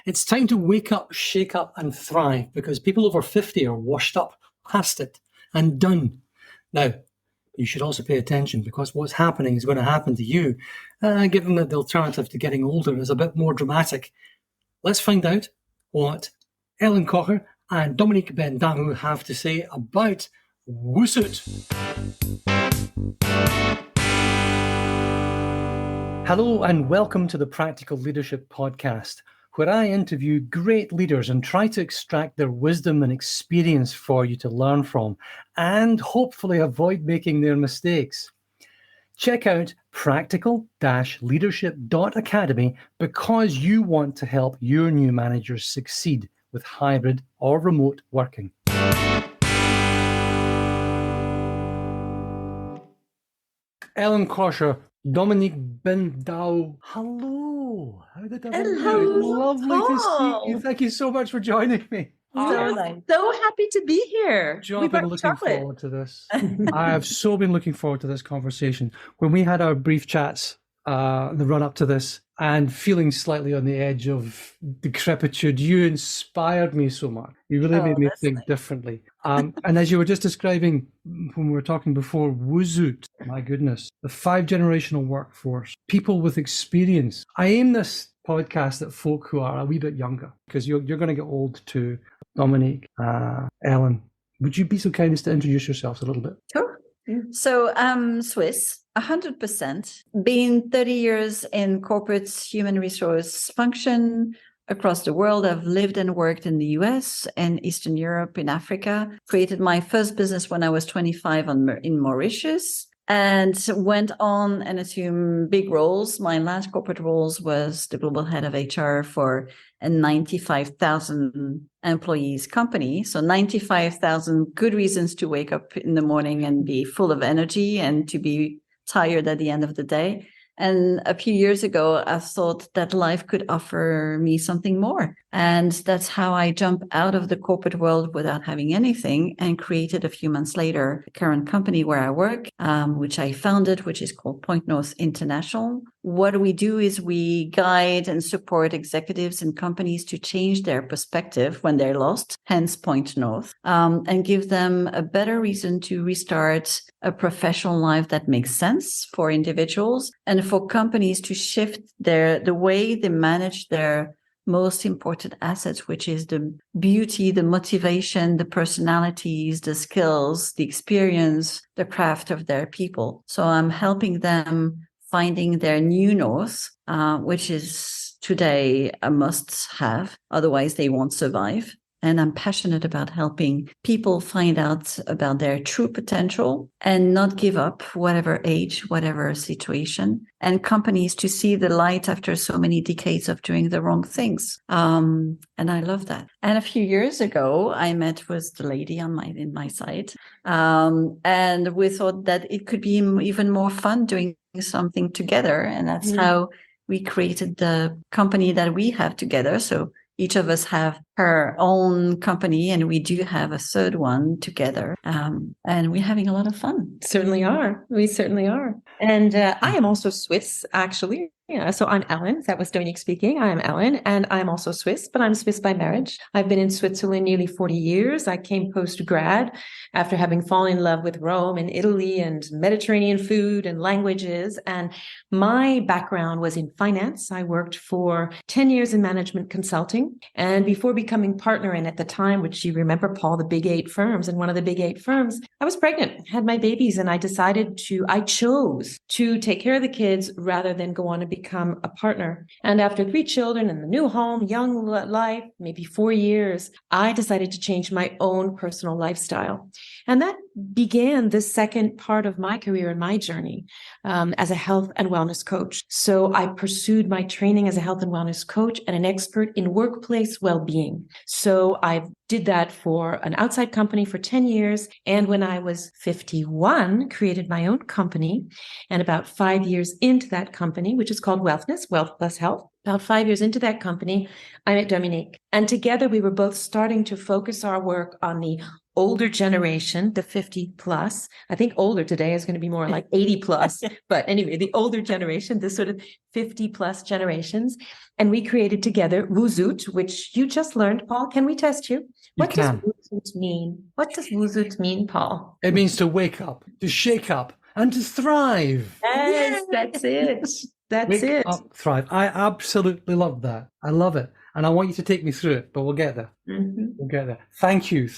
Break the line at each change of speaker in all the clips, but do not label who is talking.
It's time to wake up, shake up, and thrive, because people over 50 are washed up, past it, and done. Now, you should also pay attention, because what's happening is going to happen to you, given that the alternative to getting older is a bit more dramatic. Let's find out what Ellen Kocher and Dominique Dahaou have to say about WUSUT. Hello and welcome to the Practical Leadership Podcast, where I interview great leaders and try to extract their wisdom and experience for you to learn from and hopefully avoid making their mistakes. Check out practical-leadership.academy because you want to help your new managers succeed with hybrid or remote working. Ellen Kocher, Dominique Dahaou. Hello. How did I do? Lovely to see you. Thank you so much for joining me.
So happy to be here.
I've been looking forward to this. I have so been looking forward to this conversation. When we had our brief chats, the run up to this, and feeling slightly on the edge of decrepitude, you inspired me so much. You really made me think differently. And as you were just describing when we were talking before, WUSUT, my goodness, the 5-generational workforce, people with experience. I aim this podcast at folk who are a wee bit younger, because you're going to get old too. Dominique, Ellen, would you be so kind as to introduce yourselves a little bit?
Sure. So I'm Swiss, 100%. Been 30 years in corporate human resource function across the world. I've lived and worked in the US and Eastern Europe, in Africa. Created my first business when I was 25 in Mauritius, and went on and assumed big roles. My last corporate roles was the global head of HR for a 95,000 employees company. So 95,000 good reasons to wake up in the morning and be full of energy and to be tired at the end of the day. And a few years ago, I thought that life could offer me something more. And that's how I jumped out of the corporate world without having anything and created a few months later the current company where I work, which I founded, which is called Point North International. What we do is we guide and support executives and companies to change their perspective when they're lost, hence Point North, and give them a better reason to restart a professional life that makes sense for individuals and for companies to shift the way they manage their most important assets, which is the beauty, the motivation, the personalities, the skills, the experience, the craft of their people. So I'm helping them finding their new north, which is today a must-have. Otherwise, they won't survive. And I'm passionate about helping people find out about their true potential and not give up, whatever age, whatever situation, and companies to see the light after so many decades of doing the wrong things. And I love that. And a few years ago, I met with the lady in my site, and we thought that it could be even more fun doing something together. And that's how we created the company that we have together. So each of us have her own company, and we do have a third one together. And we're having a lot of fun.
Certainly are. We certainly are. And I am also Swiss, actually. Yeah, so I'm Ellen. That was Dominique speaking. I'm Ellen, and I'm also Swiss, but I'm Swiss by marriage. I've been in Switzerland nearly 40 years. I came post-grad after having fallen in love with Rome and Italy and Mediterranean food and languages. And my background was in finance. I worked for 10 years in management consulting. And before becoming partner in, at the time, which you remember, Paul, the big 8 firms, and one of the big 8 firms, I was pregnant, had my babies, and I chose to take care of the kids rather than go on to become a partner. And after 3 children and the new home, young life, maybe 4 years, I decided to change my own personal lifestyle. And that began the second part of my career and my journey as a health and wellness coach. So I pursued my training as a health and wellness coach and an expert in workplace well-being. So I did that for an outside company for 10 years. And when I was 51, created my own company. And about 5 years into that company, which is called Wellness, Wealth Plus Health, about 5 years into that company, I met Dominique. And together we were both starting to focus our work on the older generation, the 50 plus. I think older today is going to be more like 80 plus. But anyway, the older generation, the sort of 50 plus generations. And we created together WUSUT, which you just learned, Paul. Can we test you? What does WUSUT mean? What does WUSUT mean, Paul?
It means to wake up, to shake up, and to thrive.
Yes, that's it. That's
Wake
it.
up, thrive. I absolutely love that. I love it. And I want you to take me through it, but we'll get there. We'll get there. Thank you,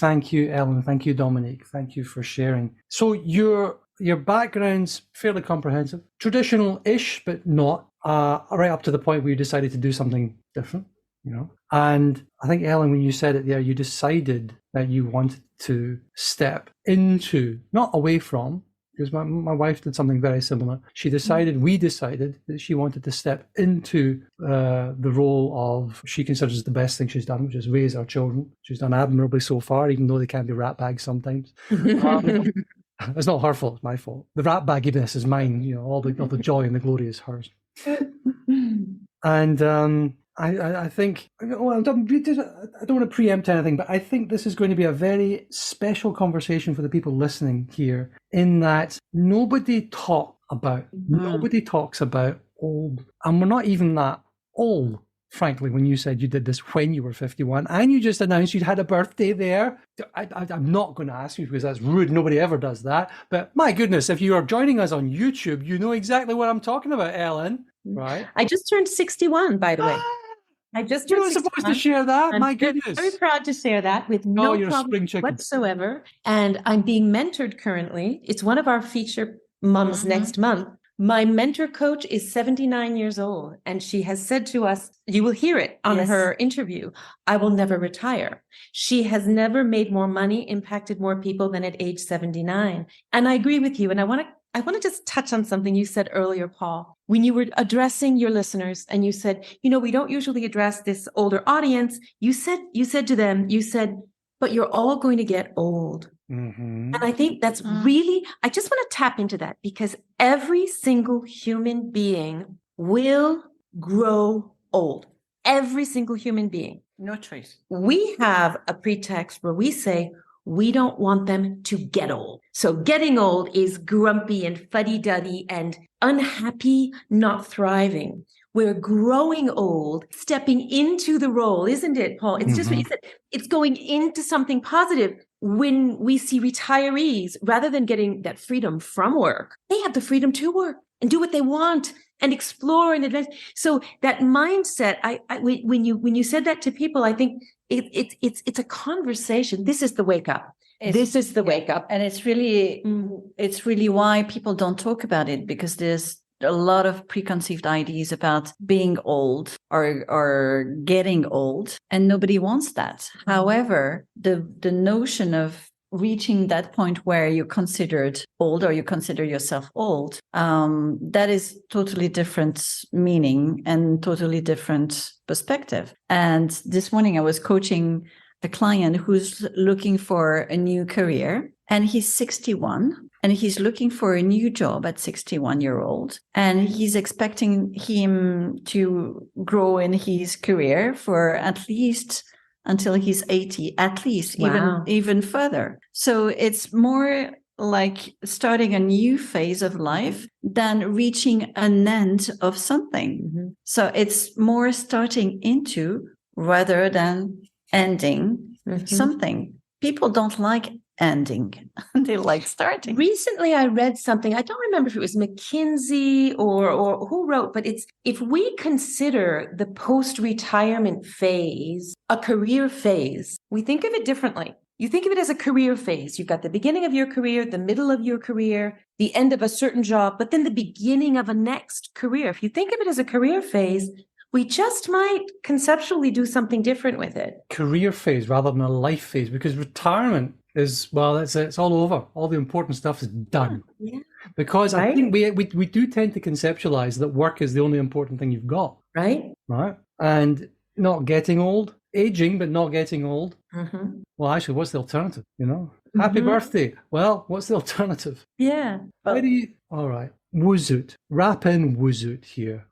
Ellen. Thank you, Dominique. Thank you for sharing. So your background's fairly comprehensive, traditional-ish, but not. Right up to the point where you decided to do something different, you know. And I think, Ellen, when you said it there, you decided that you wanted to step into, not away from, because my wife did something very similar. We decided that she wanted to step into the role of, she considers the best thing she's done, which is raise our children. She's done admirably so far, even though they can be rat bags sometimes. It's not her fault, it's my fault. The rat bagginess is mine, you know, all the joy and the glory is hers. And I think, well, I don't want to preempt anything, but I think this is going to be a very special conversation for the people listening here, in that nobody talks about old, and we're not even that old, frankly, when you said you did this when you were 51, and you just announced you'd had a birthday there. I'm not going to ask you because that's rude. Nobody ever does that. But my goodness, if you are joining us on YouTube, you know exactly what I'm talking about, Ellen, right?
I just turned 61, by the way. I just
You're not supposed to share that.
I'm
my goodness.
Very proud to share that with no problem whatsoever. And I'm being mentored currently. It's one of our feature mums next month. My mentor coach is 79 years old, and she has said to us, you will hear it on her interview, I will never retire. She has never made more money, impacted more people than at age 79. And I agree with you. And I want to just touch on something you said earlier, Paul, when you were addressing your listeners and you said, you know, we don't usually address this older audience. You said to them, but you're all going to get old. And I think that's really, I just want to tap into that, because every single human being will grow old. Every single human being.
No choice.
We have a pretext where we say, we don't want them to get old. So getting old is grumpy and fuddy-duddy and unhappy, not thriving. We're growing old, stepping into the role, isn't it, Paul? It's just what you said. It's going into something positive. When we see retirees, rather than getting that freedom from work, they have the freedom to work and do what they want and explore and advance. So that mindset, when you said that to people, I think it's a conversation. This is the wake up. This is the wake up.
And it's really why people don't talk about it, because there's a lot of preconceived ideas about being old or getting old, and nobody wants that. However, the notion of reaching that point where you're considered old or you consider yourself old, that is totally different meaning and totally different perspective. And this morning I was coaching a client who's looking for a new career, and he's 61 and he's looking for a new job at 61-year-old, and he's expecting him to grow in his career for at least until he's 80, at least, even further. So it's more like starting a new phase of life than reaching an end of something. So it's more starting into rather than ending something. People don't like ending. They like starting.
Recently, I read something. I don't remember if it was McKinsey or who wrote, but it's, if we consider the post-retirement phase a career phase, we think of it differently. You think of it as a career phase. You've got the beginning of your career, the middle of your career, the end of a certain job, but then the beginning of a next career. If you think of it as a career phase, we just might conceptually do something different with it.
Career phase rather than a life phase, because retirement is, well, it's all over. All the important stuff is done. Because I think we do tend to conceptualize that work is the only important thing you've got. Right. And not getting old, aging, but not getting old. Well, actually, what's the alternative? You know, happy birthday. Well, what's the alternative? How do you, all right. WUSUT, wrap in WUSUT here.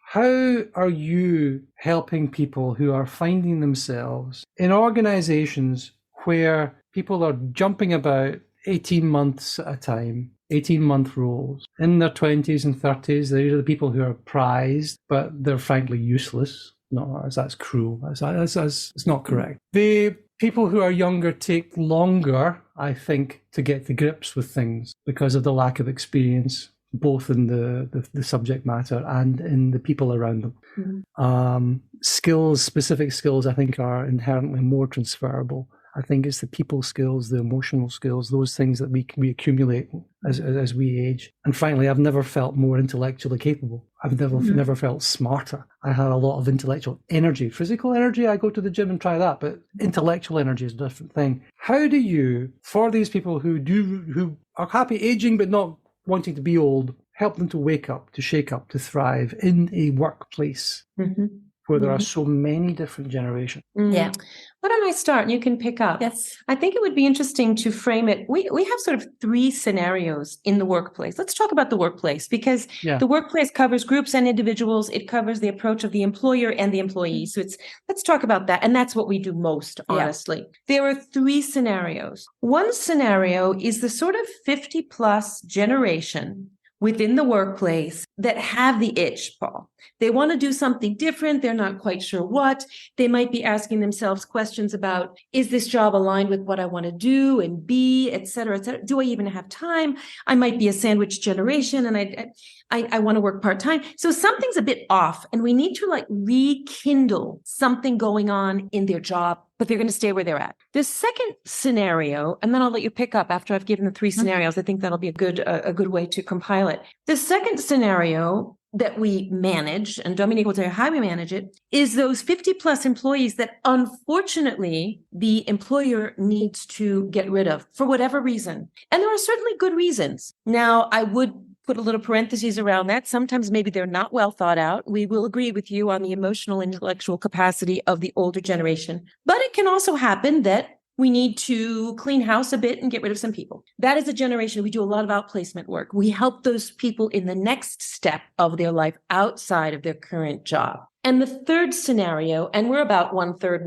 How are you helping people who are finding themselves in organizations where people are jumping about 18 months at a time, 18-month roles. In their 20s and 30s, these are the people who are prized, but they're frankly useless. No, that's cruel. That's not correct. The people who are younger take longer, I think, to get to grips with things because of the lack of experience, both in the subject matter and in the people around them. Specific skills, I think, are inherently more transferable. I think it's the people skills, the emotional skills, those things that we accumulate as we age. And frankly, I've never felt more intellectually capable. I've never felt smarter. I have a lot of intellectual energy. Physical energy, I go to the gym and try that, but intellectual energy is a different thing. How do you, for these people who are happy aging but not wanting to be old, help them to wake up, to shake up, to thrive in a workplace where there are so many different generations?
Yeah.
Why don't I start and you can pick up?
Yes.
I think it would be interesting to frame it. We have sort of three scenarios in the workplace. Let's talk about the workplace because the workplace covers groups and individuals. It covers the approach of the employer and the employee. So let's talk about that. And that's what we do most, honestly. There are three scenarios. One scenario is the sort of 50 plus generation within the workplace that have the itch, Paul. They want to do something different. They're not quite sure what. They might be asking themselves questions about, is this job aligned with what I want to do and be, et cetera, et cetera? Do I even have time? I might be a sandwich generation and I want to work part-time. So something's a bit off and we need to like rekindle something going on in their job, but they're going to stay where they're at. The second scenario, and then I'll let you pick up after I've given the three scenarios. I think that'll be a good way to compile it. The second scenario that we manage, and Dominique will tell you how we manage it, is those 50 plus employees that unfortunately the employer needs to get rid of for whatever reason. And there are certainly good reasons. Now, I would put a little parentheses around that. Sometimes maybe they're not well thought out. We will agree with you on the emotional, intellectual capacity of the older generation. But it can also happen that we need to clean house a bit and get rid of some people. That is a generation. We do a lot of outplacement work. We help those people in the next step of their life outside of their current job. And the third scenario, and we're about one third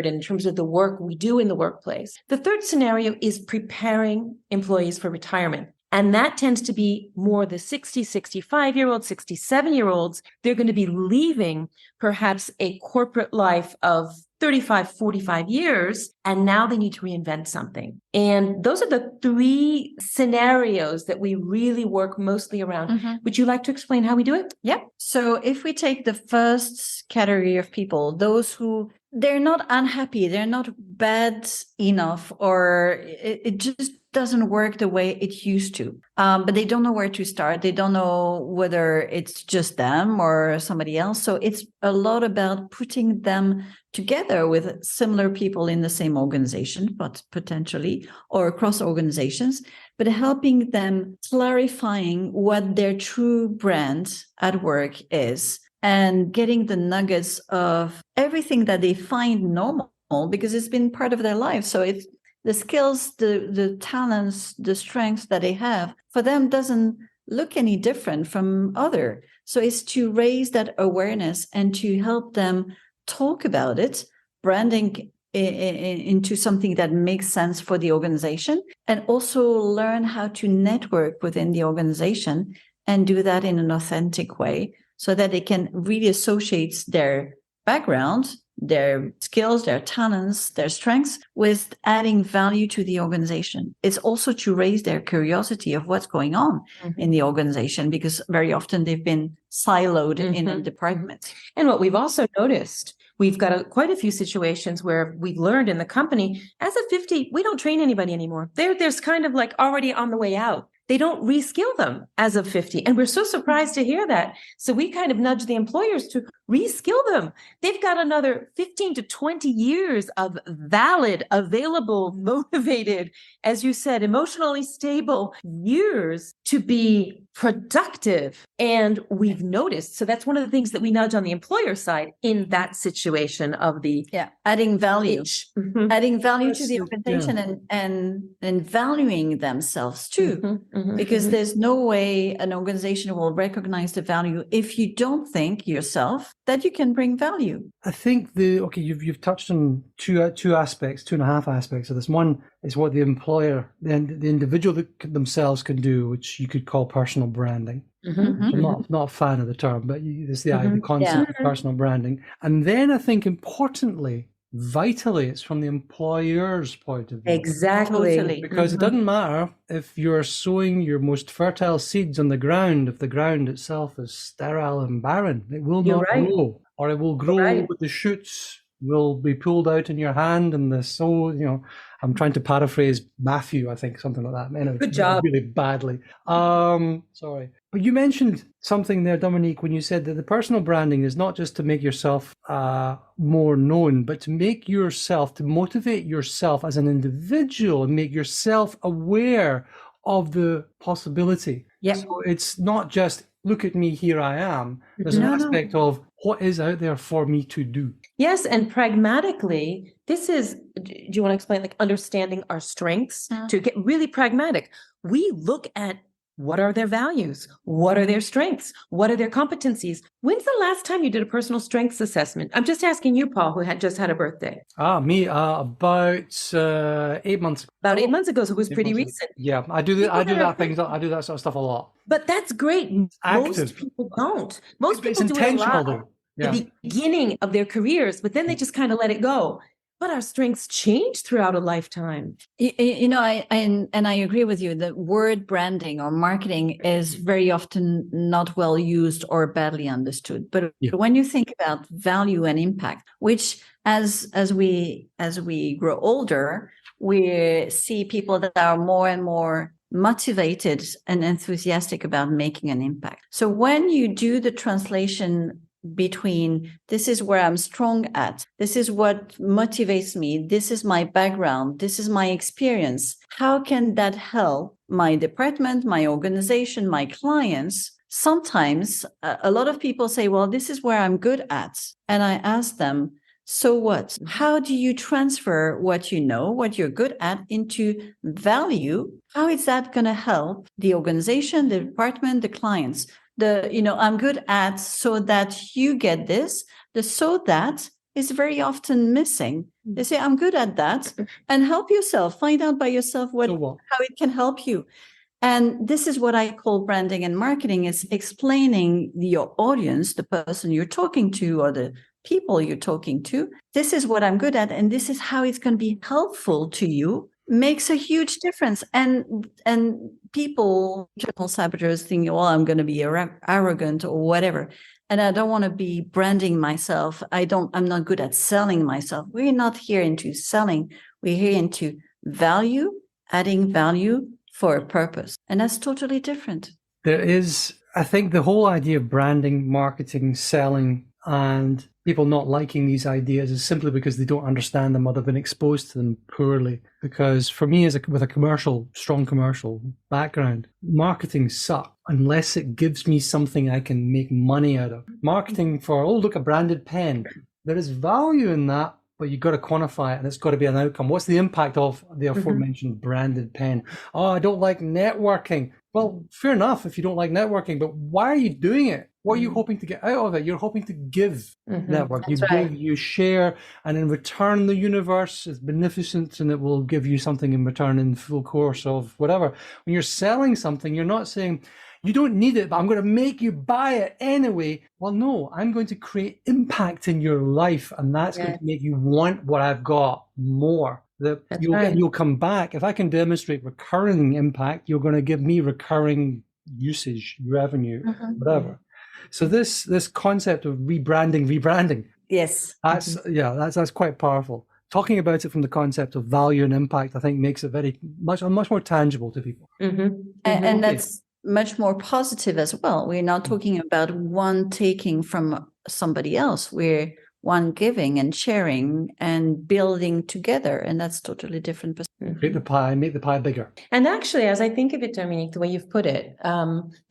in terms of the work we do in the workplace. The third scenario is preparing employees for retirement. And that tends to be more the 60, 65-year-olds, 67-year-olds. They're going to be leaving perhaps a corporate life of 35, 45 years, and now they need to reinvent something. And those are the three scenarios that we really work mostly around. Would you like to explain how we do it?
Yeah. So if we take the first category of people, those who they're not unhappy, they're not bad enough, or it just doesn't work the way it used to. But they don't know where to start. They don't know whether it's just them or somebody else. So it's a lot about putting them together with similar people in the same organization, but potentially, or across organizations, but helping them clarifying what their true brand at work is and getting the nuggets of everything that they find normal because it's been part of their life. So it's the skills, the talents, the strengths that they have, for them doesn't look any different from other. So it's to raise that awareness and to help them talk about it, branding into something that makes sense for the organization, and also learn how to network within the organization and do that in an authentic way so that they can really associate their background, their skills, their talents, their strengths with adding value to the organization. It's also to raise their curiosity of what's going on in the organization, because very often they've been siloed in a department.
And what we've also noticed, we've got quite a few situations where we've learned in the company, as of 50, we don't train anybody anymore. There's kind of like already on the way out. They don't reskill them as of 50. And we're so surprised to hear that. So we kind of nudge the employers to reskill them. They've got another 15 to 20 years of valid, available, motivated, as you said, emotionally stable years to be productive. And we've noticed, so that's one of the things that we nudge on the employer side in that situation of the
adding value, adding value to the organization and valuing themselves too. Because there's no way an organization will recognize the value if you don't think yourself that you can bring value.
I think you've touched on two aspects, 2.5 aspects of this. One is what the employer, the individual themselves can do, which you could call personal branding. I'm not a fan of the term, but it's the concept of personal branding. And then I think importantly, vitally, it's from the employer's point of view.
Exactly.
Totally.
Because it doesn't matter if you're sowing your most fertile seeds on the ground, if the ground itself is sterile and barren, it will not grow. Or it will grow, but the shoots will be pulled out in your hand, and I'm trying to paraphrase Matthew, I think, something like that. Anyway,
Good job.
Really badly. Sorry. But you mentioned something there, Dominique, when you said that the personal branding is not just to make yourself more known, but to motivate yourself as an individual and make yourself aware of the possibility.
Yeah.
So it's not just, look at me, here I am. There's an aspect of what is out there for me to do.
Yes, and pragmatically, do you want to explain, like, understanding our strengths? To get really pragmatic, we look at what are their values? What are their strengths? What are their competencies? When's the last time you did a personal strengths assessment? I'm just asking you, Paul, who had just had a birthday.
Me, about 8 months ago.
About 8 months ago, so it was pretty recent.
Yeah, I do that sort of stuff a lot.
But that's great. Most people don't. Most people do it a lot
though.
at the beginning of their careers, but then they just kind of let it go. But our strengths change throughout a lifetime.
I agree with you. The word branding or marketing is very often not well used or badly understood. But when you think about value and impact, which as we grow older, we see people that are more and more motivated and enthusiastic about making an impact. So when you do the translation between this is where I'm strong at, this is what motivates me, this is my background, this is my experience, how can that help my department, my organization, my clients? Sometimes a lot of people say, well, this is where I'm good at. And I ask them, so what? How do you transfer what you know, what you're good at, into value? How is that going to help the organization, the department, the clients? I'm good at so that you get this. The so that is very often missing. They say, I'm good at that, and help yourself. Find out by yourself how it can help you. And this is what I call branding and marketing, is explaining your audience, the person you're talking to or the people you're talking to. This is what I'm good at, and this is how it's going to be helpful to you. Makes a huge difference. And people, general saboteurs, think, well, I'm going to be arrogant or whatever, and I don't want to be branding myself. I'm not good at selling myself. We're not here into selling. We're here into value, adding value for a purpose. And that's totally different.
There is, I think, the whole idea of branding, marketing, selling, and people not liking these ideas is simply because they don't understand them or they've been exposed to them poorly. Because for me, with a strong commercial background, marketing sucks unless it gives me something I can make money out of. Marketing for, look, a branded pen. There is value in that, but you've got to quantify it, and it's got to be an outcome. What's the impact of the aforementioned branded pen? Oh, I don't like networking. Well, fair enough if you don't like networking, but why are you doing it? What are you hoping to get out of it? You're hoping to give network. You share, and in return, the universe is beneficent and it will give you something in return in full course of whatever. When you're selling something, you're not saying, you don't need it, but I'm going to make you buy it anyway. Well, no, I'm going to create impact in your life, and that's going to make you want what I've got more. You'll come back. If I can demonstrate recurring impact, you're going to give me recurring usage, revenue, whatever. So this concept of rebranding.
Yes.
That's quite powerful. Talking about it from the concept of value and impact, I think, makes it much more tangible to people.
And that's much more positive as well. We're not talking about one taking from somebody else. We're one giving and sharing and building together. And that's totally different.
Create the pie, make the pie bigger.
And actually, as I think of it, Dominique, the way you've put it,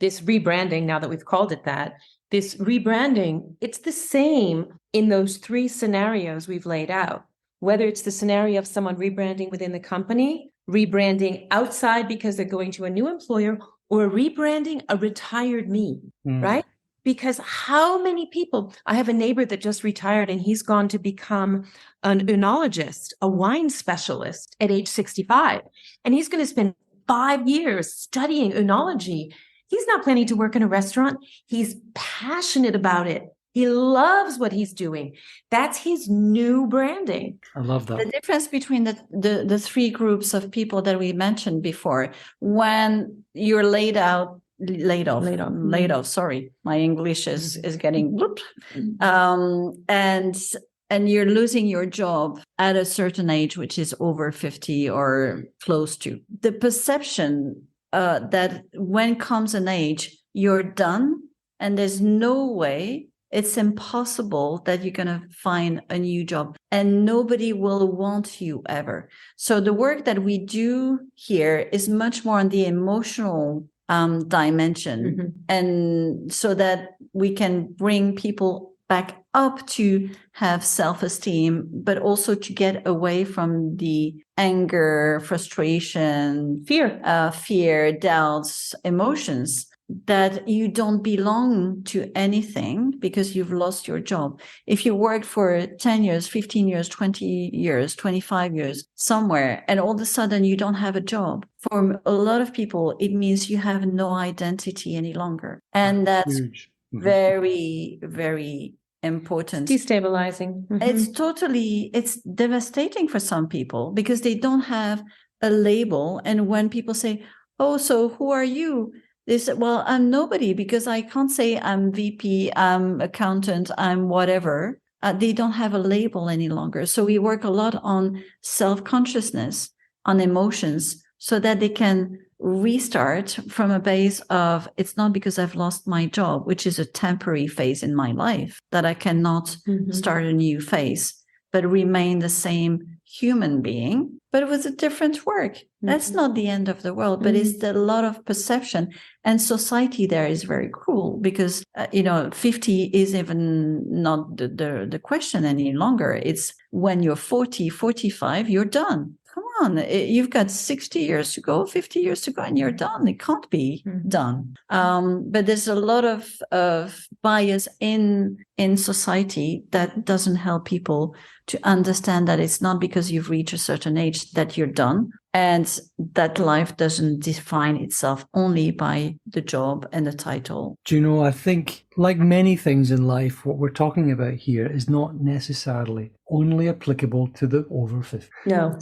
this rebranding, now that we've called it that, this rebranding, it's the same in those three scenarios we've laid out. Whether it's the scenario of someone rebranding within the company, rebranding outside because they're going to a new employer, or rebranding a retired me, right? Because how many people, I have a neighbor that just retired and he's gone to become an oenologist, a wine specialist at age 65. And he's going to spend 5 years studying oenology. He's not planning to work in a restaurant. He's passionate about it. He loves what he's doing. That's his new branding.
I love that.
The difference between the three groups of people that we mentioned before, when you're laid off. Sorry, my English is getting bloop. And you're losing your job at a certain age, which is over 50 or close to. The perception that when comes an age, you're done, and there's no way. It's impossible that you're going to find a new job, and nobody will want you ever. So the work that we do here is much more on the emotional dimension, and so that we can bring people back up to have self-esteem, but also to get away from the anger, frustration, fear, doubts, emotions, that you don't belong to anything because you've lost your job. If you worked for 10 years, 15 years, 20 years, 25 years somewhere, and all of a sudden you don't have a job, for a lot of people, it means you have no identity any longer. And that's
huge.
Very, very important.
Destabilizing.
It's devastating for some people because they don't have a label. And when people say, oh, so who are you? They said, well, I'm nobody because I can't say I'm VP, I'm accountant, I'm whatever. They don't have a label any longer. So we work a lot on self-consciousness, on emotions, so that they can restart from a base of, it's not because I've lost my job, which is a temporary phase in my life, that I cannot start a new phase, but remain the same human being, but with a different work. That's not the end of the world, but it's a lot of perception. And society there is very cruel because, 50 is even not the question any longer. It's when you're 40, 45, you're done. Come on, you've got 60 years to go, 50 years to go, and you're done. It can't be done. But there's a lot of bias in society that doesn't help people to understand that it's not because you've reached a certain age that you're done, and that life doesn't define itself only by the job and the title.
Do you know, I think, like many things in life, what we're talking about here is not necessarily only applicable to the over 50.
No.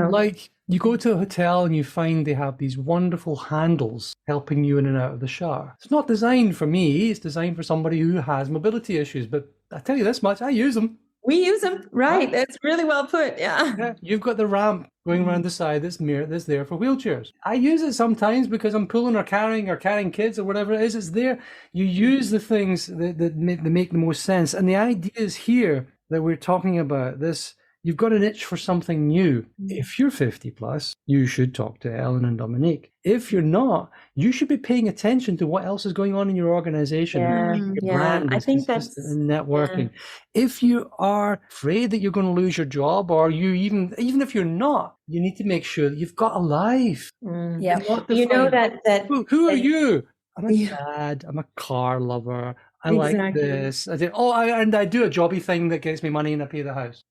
Like, you go to a hotel and you find they have these wonderful handles helping you in and out of the shower. It's not designed for me. It's designed for somebody who has mobility issues. But I tell you this much, I use them.
We use them, right? That's really well put. Yeah.
You've got the ramp going around the side that's there for wheelchairs. I use it sometimes because I'm pulling or carrying kids or whatever it is. It's there. You use the things that make the most sense. And the idea is here that we're talking about this. You've got an itch for something new. If you're 50 plus, you should talk to Ellen and Dominique. If you're not, you should be paying attention to what else is going on in your organization. Your brand
I think that's
networking. If you are afraid that you're going to lose your job, or you even if you're not, you need to make sure that you've got a life.
Yeah.
You know that
who are you? I'm a dad. I'm a car lover. I like this. I do a jobby thing that gets me money and I pay the house.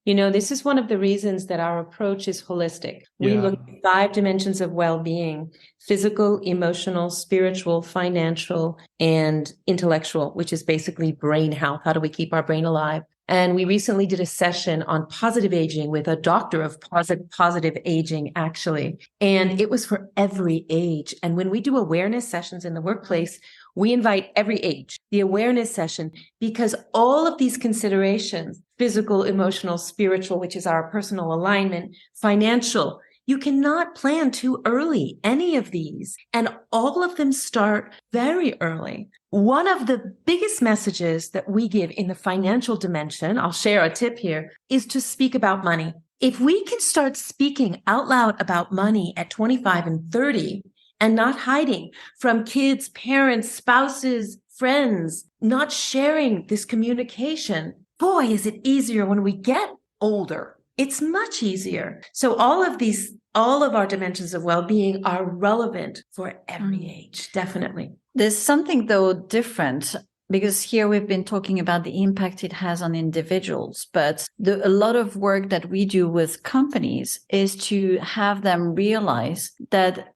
This is one of the reasons that our approach is holistic. We look at 5 dimensions of well-being: physical, emotional, spiritual, financial, and intellectual, which is basically brain health. How do we keep our brain alive? And we recently did a session on positive aging with a doctor of positive aging, actually. And it was for every age. And when we do awareness sessions in the workplace, we invite every age, the awareness session, because all of these considerations, physical, emotional, spiritual, which is our personal alignment, financial, you cannot plan too early, any of these. And all of them start very early. One of the biggest messages that we give in the financial dimension, I'll share a tip here, is to speak about money. If we can start speaking out loud about money at 25 and 30, and not hiding from kids, parents, spouses, friends, not sharing this communication, boy, is it easier when we get older. It's much easier. So all of these all of our dimensions of well-being are relevant for every age, definitely.
There's something, though, different, because here we've been talking about the impact it has on individuals, but a lot of work that we do with companies is to have them realize that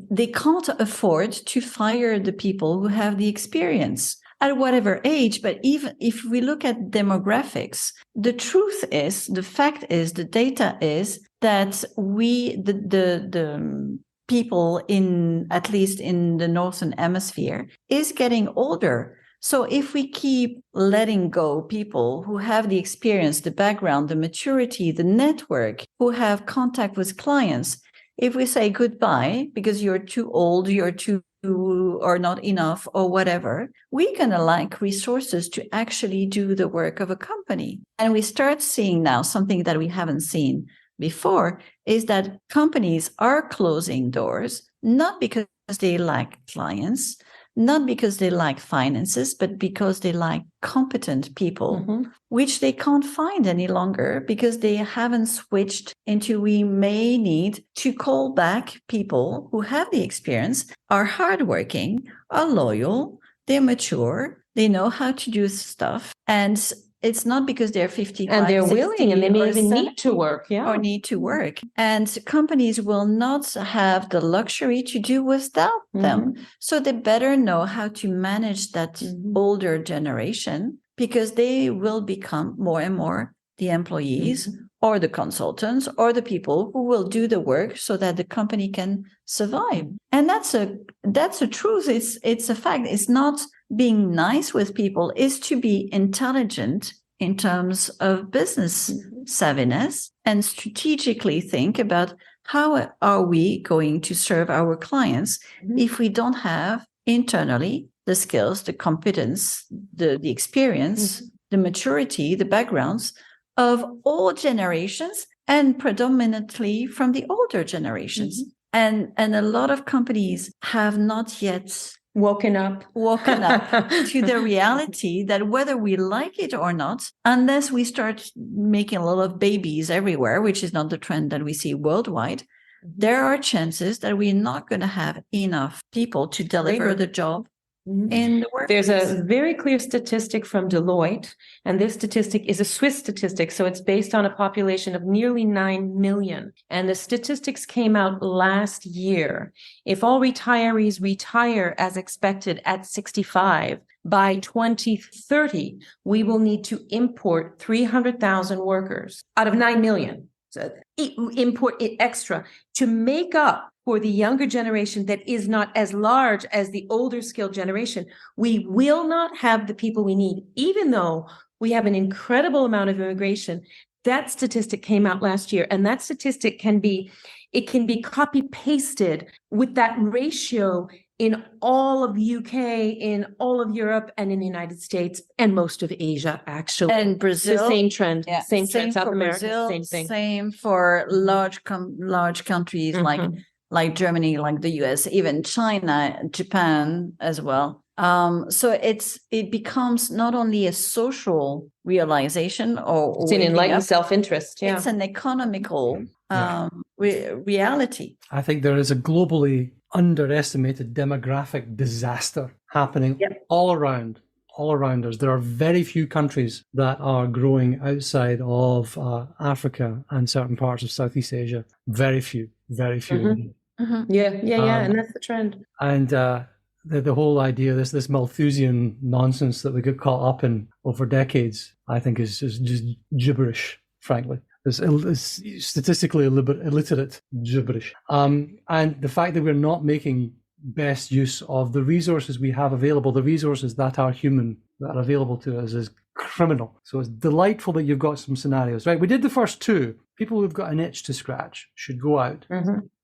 they can't afford to fire the people who have the experience at whatever age. But even if we look at demographics, the truth is, the fact is, the data is that the people at least in the Northern Hemisphere, is getting older. So if we keep letting go people who have the experience, the background, the maturity, the network, who have contact with clients, if we say goodbye because you're too old, you're too or not enough or whatever, we're going to lack resources to actually do the work of a company. And we start seeing now something that we haven't seen before, is that companies are closing doors, not because they lack clients, not because they lack finances, but because they lack competent people, which they can't find any longer because they haven't switched into, we may need to call back people who have the experience, are hardworking, are loyal, they're mature, they know how to do stuff. And it's not because they're 55,
and they're willing, and they may even
70,
need to work,
or need to work. And companies will not have the luxury to do without them. So they better know how to manage that older generation, because they will become more and more the employees or the consultants or the people who will do the work so that the company can survive. And that's a truth. It's a fact. It's not being nice with people, is to be intelligent in terms of business savviness and strategically think about how are we going to serve our clients if we don't have internally the skills, the competence, the experience, the maturity, the backgrounds of all generations, and predominantly from the older generations. And a lot of companies have not yet woken up to the reality that whether we like it or not, unless we start making a lot of babies everywhere, which is not the trend that we see worldwide, there are chances that we're not going to have enough people to deliver the job in the workplace.
There's a very clear statistic from Deloitte, and this statistic is a Swiss statistic, so it's based on a population of nearly 9 million. And the statistics came out last year. If all retirees retire as expected at 65, by 2030, we will need to import 300,000 workers out of 9 million. So import it extra to make up for the younger generation that is not as large as the older skilled generation. We will not have the people we need, even though we have an incredible amount of immigration. That statistic came out last year, and that statistic can be copy pasted with that ratio in all of the UK, in all of Europe, and in the United States, and most of Asia, actually.
And Brazil.
The same trend.
Yeah.
Same trend. South
for
America,
Brazil,
same thing.
Same for large countries like Germany, like the US, even China, Japan as well. So it becomes not only a social realization or
it's an enlightened self-interest. Yeah.
It's an economical reality.
I think there is a globally underestimated demographic disaster happening all around us. There are very few countries that are growing outside of Africa and certain parts of Southeast Asia. Very few.
Yeah, and that's the trend.
And the whole idea, this Malthusian nonsense that we get caught up in over decades, I think is just gibberish, frankly. It's statistically illiterate gibberish. And the fact that we're not making best use of the resources we have available, the resources that are human, that are available to us, is criminal. So it's delightful that you've got some scenarios, right? We did the first two. People who've got an itch to scratch should go out,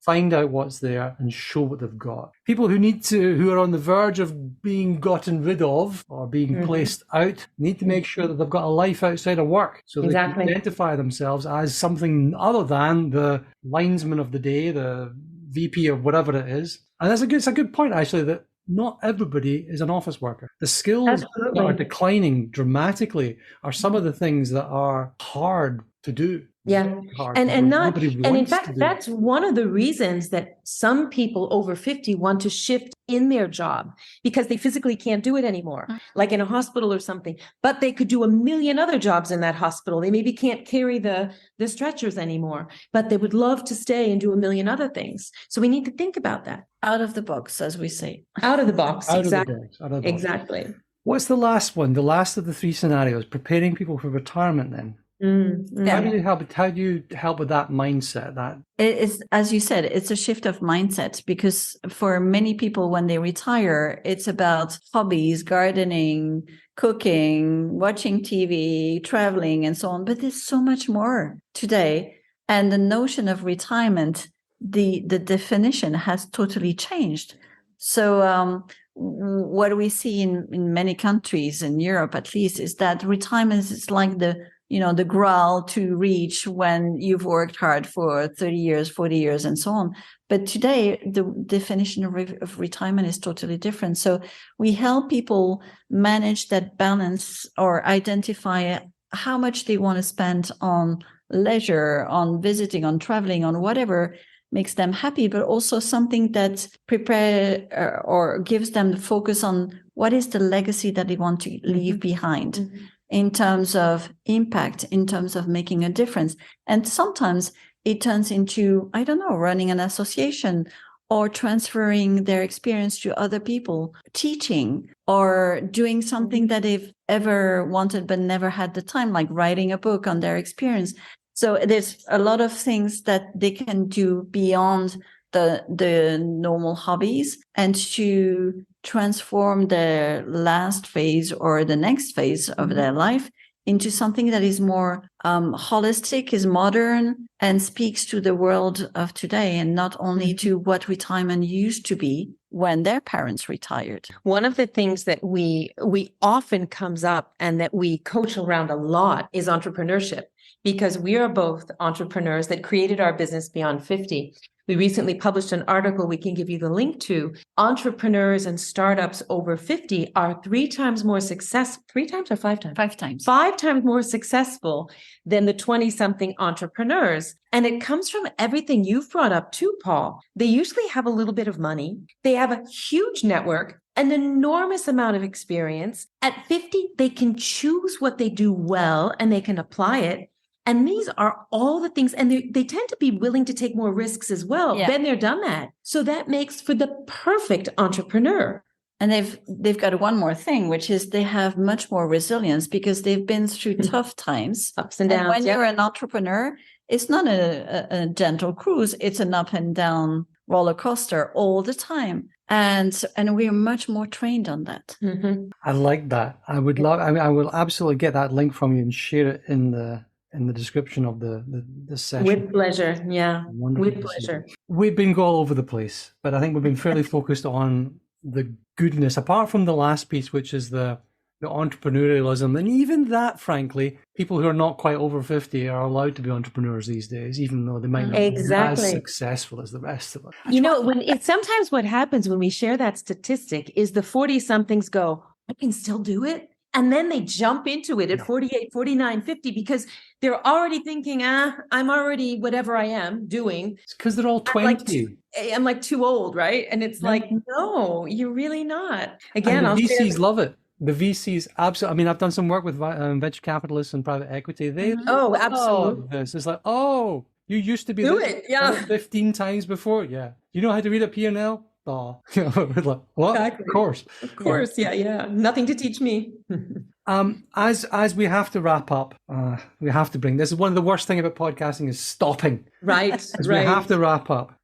find out what's there, and show what they've got. People who are on the verge of being gotten rid of or being placed out need to make sure that they've got a life outside of work, so they can identify themselves as something other than the linesman of the day, the VP of whatever it is. And it's a good point, actually, that not everybody is an office worker. The skills that are declining dramatically are some of the things that are hard to do.
Yeah.
Hard
And
to do.
not,
Nobody
and in
wants to
fact,
do it.
that's one of the reasons that some people over 50 want to shift in their job because they physically can't do it anymore, like in a hospital or something, but they could do a million other jobs in that hospital. They maybe can't carry the stretchers anymore, but they would love to stay and do a million other things. So we need to think about that.
Out of the box, as we say.
Out of the box.
Out
Exactly.
of the box. Out of the box.
Exactly.
What's the last one? The last of the three scenarios, preparing people for retirement then. How do you help with that mindset? That
It is, as you said, it's a shift of mindset, because for many people when they retire, it's about hobbies, gardening, cooking, watching TV, traveling, and so on. But there's so much more today. And the notion of retirement, the definition has totally changed. So what we see in many countries, in Europe at least, is that retirement is like the graal to reach when you've worked hard for 30 years, 40 years, and so on. But today, the definition of retirement is totally different. So we help people manage that balance or identify how much they want to spend on leisure, on visiting, on traveling, on whatever makes them happy, but also something that prepare or gives them the focus on what is the legacy that they want to leave behind. In terms of impact, in terms of making a difference. And sometimes it turns into, I don't know, running an association or transferring their experience to other people, teaching, or doing something that they've ever wanted but never had the time, like writing a book on their experience. So there's a lot of things that they can do beyond the normal hobbies, and to transform their last phase or the next phase of their life into something that is more holistic, is modern, and speaks to the world of today, and not only to what retirement used to be when their parents retired.
One of the things that we often comes up and that we coach around a lot is entrepreneurship, because we are both entrepreneurs that created our business beyond 50. We recently published an article we can give you the link to. Entrepreneurs and startups over 50 are 3 times more successful. 3 times or 5 times?
5 times.
5 times more successful than the 20-something entrepreneurs. And it comes from everything you've brought up too, Paul. They usually have a little bit of money. They have a huge network, an enormous amount of experience. At 50, they can choose what they do well and they can apply it. And these are all the things, and they tend to be willing to take more risks as well.
Yeah.
Been there, done that. So that makes for the perfect entrepreneur.
And they've got one more thing, which is they have much more resilience, because they've been through tough times.
Ups and downs.
When you're an entrepreneur, it's not a gentle cruise. It's an up and down roller coaster all the time. And we're much more trained on that.
I like that. I will absolutely get that link from you and share it in the description of the session.
With pleasure. Yeah.
Wonderful.
With pleasure.
We've been all over the place, but I think we've been fairly focused on the goodness, apart from the last piece, which is the entrepreneurialism. And even that, frankly, people who are not quite over 50 are allowed to be entrepreneurs these days, even though they might not be as successful as the rest of us.
Sometimes what happens when we share that statistic is the 40-somethings go, I can still do it. And then they jump into it at 48, 49, 50, because they're already thinking, I'm already whatever I am doing.
It's because they're all 20.
I'm like too old, right? And it's like, no, you're really not. Again,
and the VCs love it. The VCs absolutely. I mean, I've done some work with venture capitalists and private equity. They
absolutely.
This it's like, you used to be
do it,
15 times before, You know how to read a P&L? Oh, like, what?
Exactly.
Of course,
yeah. Nothing to teach me.
As we have to wrap up, we have to bring this is one of the worst things about podcasting is stopping.
Right.
We have to wrap up.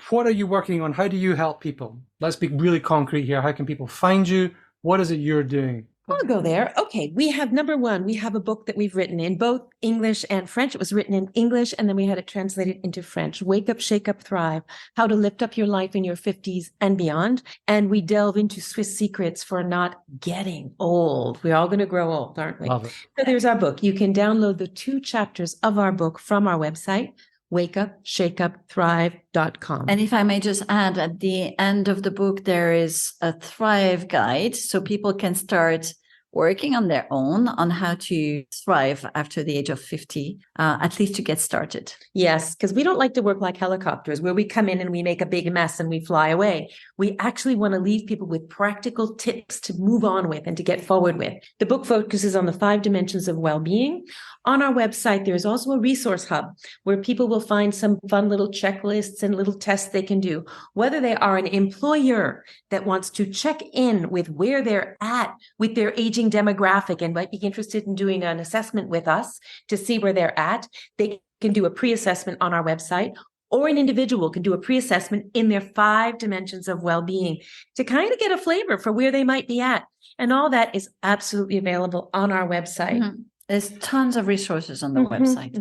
What are you working on? How do you help people? Let's be really concrete here. How can people find you? What is it you're doing?
I'll go there. Okay. We have number one, we have a book that we've written in both English and French. It was written in English, and then we had it translated into French. Wake Up, Shake Up, Thrive, How to Lift Up Your Life in Your 50s and Beyond. And we delve into Swiss secrets for not getting old. We're all going to grow old, aren't we?
Love it.
So there's our book. You can download the 2 chapters of our book from our website, wakeupshakeupthrive.com.
And if I may just add, at the end of the book, there is a Thrive guide, so people can start working on their own on how to thrive after the age of 50, at least to get started.
Yes, because we don't like to work like helicopters where we come in and we make a big mess and we fly away. We actually want to leave people with practical tips to move on with and to get forward with. The book focuses on the 5 dimensions of well-being. On our website, there's also a resource hub where people will find some fun little checklists and little tests they can do, whether they are an employer that wants to check in with where they're at with their aging demographic and might be interested in doing an assessment with us to see where they're at. They can do a pre-assessment on our website, or an individual can do a pre-assessment in their 5 dimensions of well-being to kind of get a flavor for where they might be at. And all that is absolutely available on our website.
Mm-hmm. There's tons of resources on the website.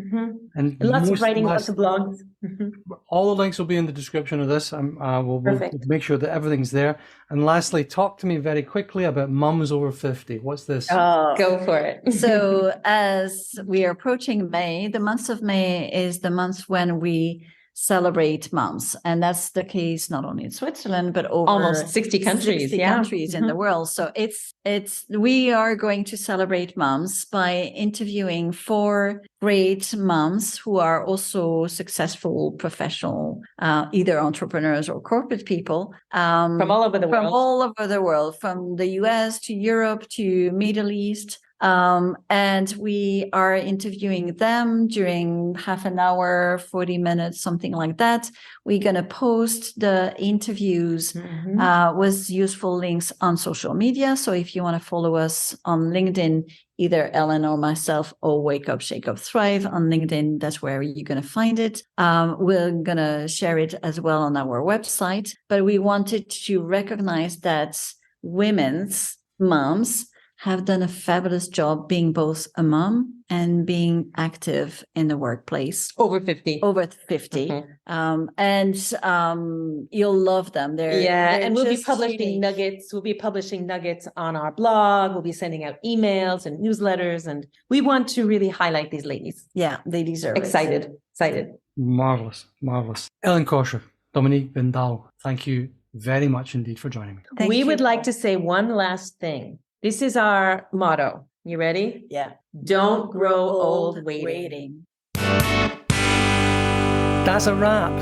And
Lots of writing, lots of blogs.
all the links will be in the description of this. We'll
Perfect.
make sure that everything's there. And lastly, talk to me very quickly about mums over 50. What's this?
Go for it.
So as we are approaching May, the month of May is the month when we celebrate moms. And that's the case not only in Switzerland, but over
Almost 60 countries.
60
Yeah.
countries in the world. So we are going to celebrate moms by interviewing 4 great moms who are also successful professional, either entrepreneurs or corporate people.
From all over the
From
world.
all over the world, from the US to Europe to Middle East. And we are interviewing them during half an hour, 40 minutes, something like that. We're going to post the interviews with useful links on social media. So if you want to follow us on LinkedIn, either Ellen or myself, or Wake Up, Shake Up, Thrive on LinkedIn, that's where you're going to find it. We're going to share it as well on our website. But we wanted to recognize that women's moms have done a fabulous job being both a mom and being active in the workplace.
Over 50.
Over 50. And you'll love them. They're
And we'll be
just
publishing
unique.
nuggets. We'll be publishing nuggets on our blog. We'll be sending out emails and newsletters. And we want to really highlight these ladies.
Yeah, they deserve it.
Excited.
Marvelous. Ellen Kocher, Dominique Dahaou, thank you very much indeed for joining me.
Thank
we
you.
would like to say one last thing. This is our motto. You ready?
Yeah.
Don't grow old waiting.
That's a wrap.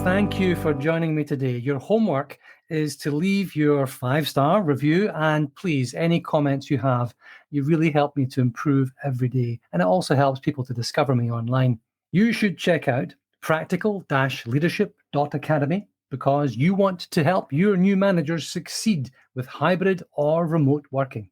Thank you for joining me today. Your homework is to leave your 5-star review, and please, any comments you have, you really help me to improve every day. And it also helps people to discover me online. You should check out practical-leadership.academy because you want to help your new managers succeed with hybrid or remote working.